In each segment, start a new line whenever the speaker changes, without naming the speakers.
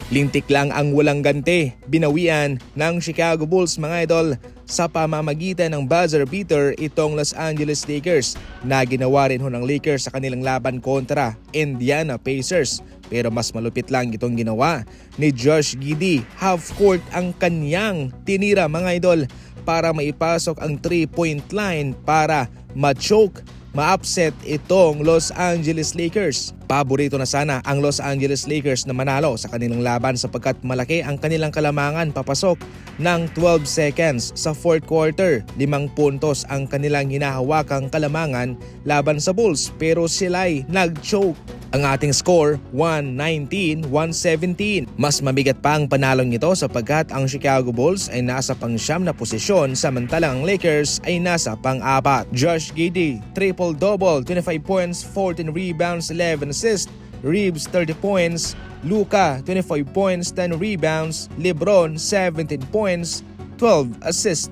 Lintik lang ang walang ganti, binawian ng Chicago Bulls mga idol sa pamamagitan ng buzzer beater itong Los Angeles Lakers na ginawa rin ho ng Lakers sa kanilang laban kontra Indiana Pacers. Pero mas malupit lang itong ginawa ni Josh Giddey. Half court ang kanyang tinira mga idol para maipasok ang 3-point line para ma-choke, ma-upset itong Los Angeles Lakers. Paborito na sana ang Los Angeles Lakers na manalo sa kanilang laban sapagkat malaki ang kanilang kalamangan papasok ng 12 seconds sa fourth quarter. 5 puntos ang kanilang hinahawakang kalamangan laban sa Bulls pero sila'y nag-choke. Ang ating score 119-117. Mas mabigat pa ang panalong ito sapagkat ang Chicago Bulls ay nasa pang-siyam na posisyon samantalang ang Lakers ay nasa pang-apat. Josh Giddey, triple-double, 25 points, 14 rebounds, 11 assists. Reeves 30 points, Luka 25 points, 10 rebounds, LeBron 17 points, 12 assists.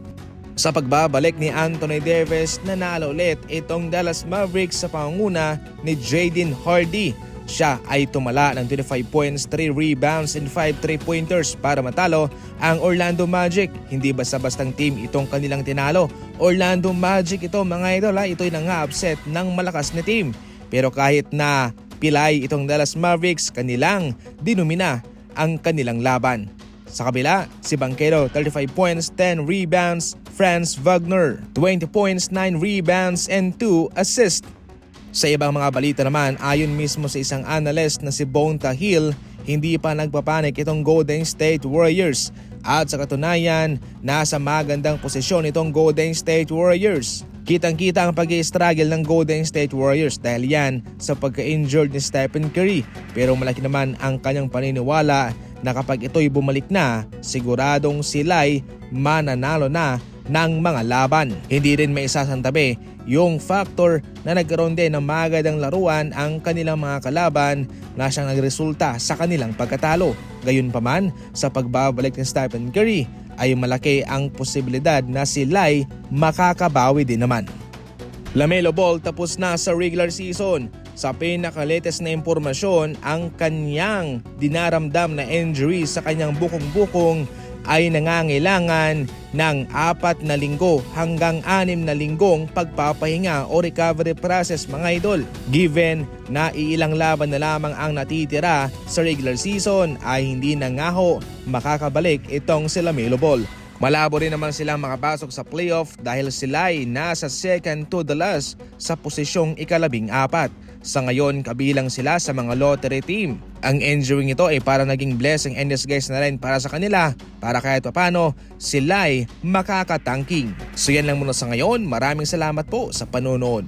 Sa pagbabalik ni Anthony Davis, nanalo ulit itong Dallas Mavericks sa pangunguna ni Jaden Hardy. Siya ay tumala ng 25 points, 3 rebounds and 5 3-pointers para matalo ang Orlando Magic. Hindi basta-bastang team itong kanilang tinalo. Orlando Magic ito mga idol, ito'y nang-upset ng malakas na team. Pero kahit na pilay itong Dallas Mavericks, kanilang dinumina ang kanilang laban. Sa kabila, si Banchero 35 points, 10 rebounds, Franz Wagner 20 points, 9 rebounds and 2 assists. Sa ibang mga balita naman, ayon mismo sa isang analyst na si Bonta Hill, hindi pa nagpapanik itong Golden State Warriors at sa katunayan, nasa magandang posisyon itong Golden State Warriors. Kitang-kita ang pag-i-struggle ng Golden State Warriors dahil yan sa pagka-injured ni Stephen Curry pero malaki naman ang kanyang paniniwala na kapag ito'y bumalik na, siguradong sila'y mananalo na ng mga laban. Hindi rin may isasantabi yung factor na nagkaroon din ng magandang laruan ang kanilang mga kalaban na siyang nagresulta sa kanilang pagkatalo. Gayunpaman, sa pagbabalik ni Stephen Curry ay malaki ang posibilidad na sila'y makakabawi din naman. LaMelo Ball tapos na sa regular season. Sa pinaka-latest na impormasyon, ang kanyang dinaramdam na injury sa kanyang bukong-bukong ay nangangailangan ng 4 na linggo hanggang 6 na linggong pagpapahinga o recovery process mga idol. Given na iilang laban na lamang ang natitira sa regular season ay hindi na nga ho makakabalik itong si LaMelo Ball. Malabo rin naman silang makapasok sa playoff dahil sila'y nasa second to the last sa posisyong ika-14. Sa ngayon, kabilang sila sa mga lottery team. Ang injury ito ay para naging blessing in disguise na rin para sa kanila para kahit papano sila'y makakatangking. So yan lang muna sa ngayon. Maraming salamat po sa panonood.